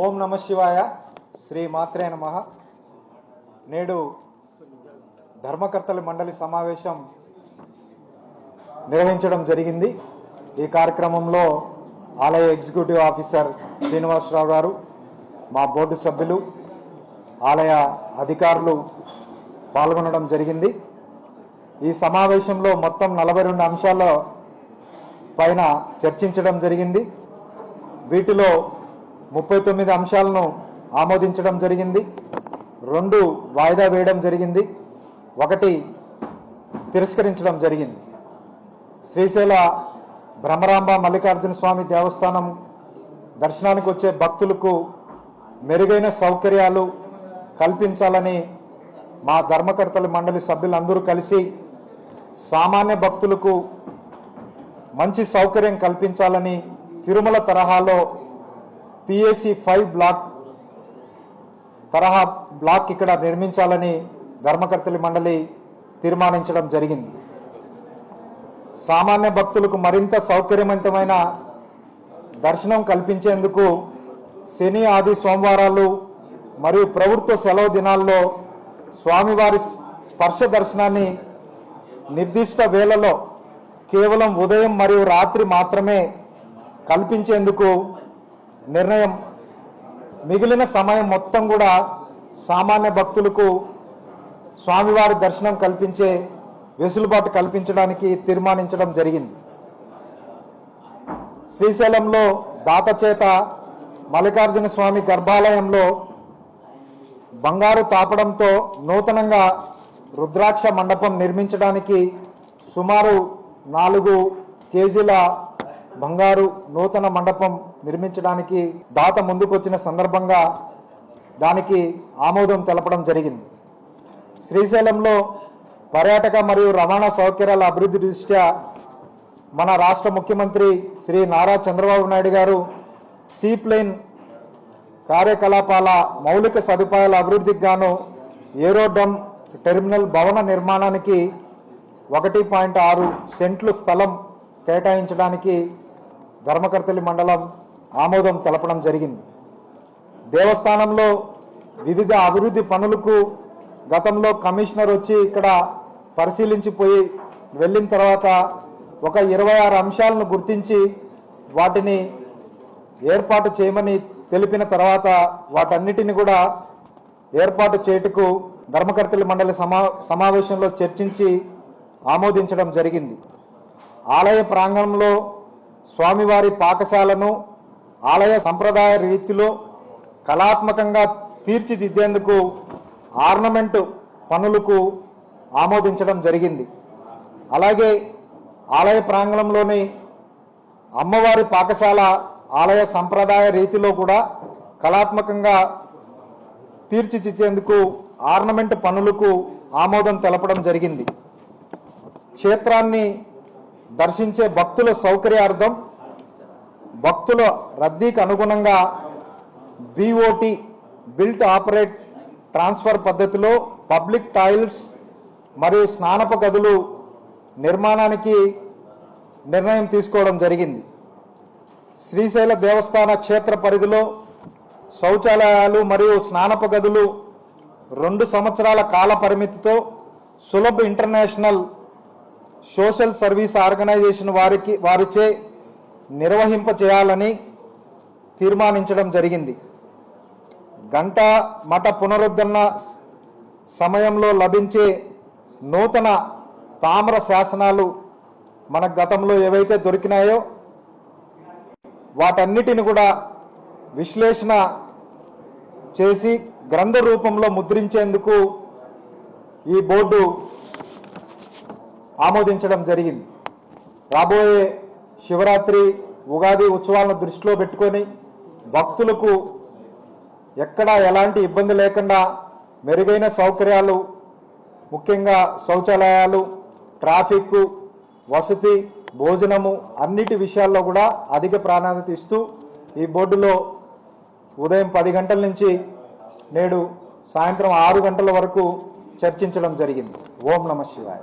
ఓం నమ శివాయ. శ్రీ మాత్రే నమః. నేడు ధర్మకర్తల మండలి సమావేశం నిర్వహించడం జరిగింది. ఈ కార్యక్రమంలో ఆలయ ఎగ్జిక్యూటివ్ ఆఫీసర్ శ్రీనివాసరావు గారు, మా బోర్డు సభ్యులు, ఆలయ అధికారులు పాల్గొనడం జరిగింది. ఈ సమావేశంలో మొత్తం 42 అంశాల పైన చర్చించడం జరిగింది. వీటిలో 39 అంశాలను ఆమోదించడం జరిగింది, 2 వాయిదా వేయడం జరిగింది, 1 తిరస్కరించడం జరిగింది. శ్రీశైల బ్రహ్మరాంబ మల్లికార్జున స్వామి దేవస్థానం దర్శనానికి వచ్చే భక్తులకు మెరుగైన సౌకర్యాలు కల్పించాలని మా ధర్మకర్తల మండలి సభ్యులందరూ కలిసి సామాన్య భక్తులకు మంచి సౌకర్యం కల్పించాలని తిరుమల తరహాలో పిఎసి 5 బ్లాక్ తరహా బ్లాక్ ఇక్కడ నిర్మించాలని ధర్మకర్తల మండలి తీర్మానించడం జరిగింది. సామాన్య భక్తులకు మరింత సౌకర్యవంతమైన దర్శనం కల్పించేందుకు శని, ఆది, సోమవారాలు మరియు ప్రభుత్వ సెలవు దినాల్లో స్వామివారి స్పర్శ దర్శనాన్ని నిర్దిష్ట వేళలో కేవలం ఉదయం మరియు రాత్రి మాత్రమే కల్పించేందుకు నిర్ణయం. మిగిలిన సమయం మొత్తం కూడా సామాన్య భక్తులకు స్వామివారి దర్శనం కల్పించే వెసులుబాటు కల్పించడానికి తీర్మానించడం జరిగింది. శ్రీశైలంలో దాతచేత మల్లికార్జున స్వామి గర్భాలయంలో బంగారు తాపడంతో నూతనంగా రుద్రాక్ష మండపం నిర్మించడానికి సుమారు 4 కేజీల బంగారు నూతన మండపం నిర్మించడానికి దాత ముందుకొచ్చిన సందర్భంగా దానికి ఆమోదం తెలపడం జరిగింది. శ్రీశైలంలో పర్యాటక మరియు రవాణా సౌకర్యాల అభివృద్ధి దృష్ట్యా మన రాష్ట్ర ముఖ్యమంత్రి శ్రీ నారా చంద్రబాబు నాయుడు గారు సీప్లైన్ కార్యకలాపాల మౌలిక సదుపాయాల అభివృద్ధికి గాను ఏరోడ్రమ్ టెర్మినల్ భవన నిర్మాణానికి 1.6 సెంట్లు స్థలం కేటాయించడానికి ధర్మకర్తలి మండలం ఆమోదం తెలపడం జరిగింది. దేవస్థానంలో వివిధ అభివృద్ధి పనులకు గతంలో కమిషనర్ వచ్చి ఇక్కడ పరిశీలించిపోయి వెళ్ళిన తర్వాత ఒక 26 అంశాలను గుర్తించి వాటిని ఏర్పాటు చేయమని తెలిపిన తర్వాత వాటన్నిటిని కూడా ఏర్పాటు చేయుటకు ధర్మకర్తల మండలి సమావేశంలో చర్చించి ఆమోదించడం జరిగింది. ఆలయ ప్రాంగణంలో స్వామివారి పాకశాలను ఆలయ సంప్రదాయ రీతిలో కళాత్మకంగా తీర్చిదిద్దేందుకు ఆర్నమెంట్ పనులకు ఆమోదించడం జరిగింది. అలాగే ఆలయ ప్రాంగణంలోని అమ్మవారి పాకశాల ఆలయ సంప్రదాయ రీతిలో కూడా కళాత్మకంగా తీర్చిదిద్దేందుకు ఆర్నమెంట్ పనులకు ఆమోదం తెలపడం జరిగింది. క్షేత్రాన్ని దర్శించే భక్తుల సౌకర్యార్థం భక్తుల రద్దీకి అనుగుణంగా బిఓటి బిల్ట్ ఆపరేట్ ట్రాన్స్ఫర్ పద్ధతిలో పబ్లిక్ టాయిలెట్స్ మరియు స్నానపు గదులు నిర్మాణానికి నిర్ణయం తీసుకోవడం జరిగింది. శ్రీశైల దేవస్థాన క్షేత్ర పరిధిలో శౌచాలయాలు మరియు స్నానపు గదులు 2 సంవత్సరాల కాల పరిమితితో Sulabh international social service organisation వారిచే నిర్వహింప చేయాలని తీర్మానించడం జరిగింది. గంటా మఠ పునరుద్ధరణ సమయంలో లభించే నూతన తామ్ర శాసనాలు మన గతంలో ఏవైతే దొరికినాయో వాటన్నిటిని కూడా విశ్లేషణ చేసి గ్రంథ రూపంలో ముద్రించేందుకు ఈ బోర్డు ఆమోదించడం జరిగింది. రాబోయే శివరాత్రి, ఉగాది ఉత్సవాలను దృష్టిలో పెట్టుకొని భక్తులకు ఎక్కడా ఎలాంటి ఇబ్బంది లేకుండా మెరుగైన సౌకర్యాలు, ముఖ్యంగా శౌచాలయాలు, ట్రాఫిక్, వసతి, భోజనము అన్నిటి విషయాల్లో కూడా అధిక ప్రాధాన్యత ఇస్తూ ఈ బోర్డులో ఉదయం 10 గంటల నుంచి నేడు సాయంత్రం 6 గంటల వరకు చర్చించడం జరిగింది. ఓం నమ శివాయ.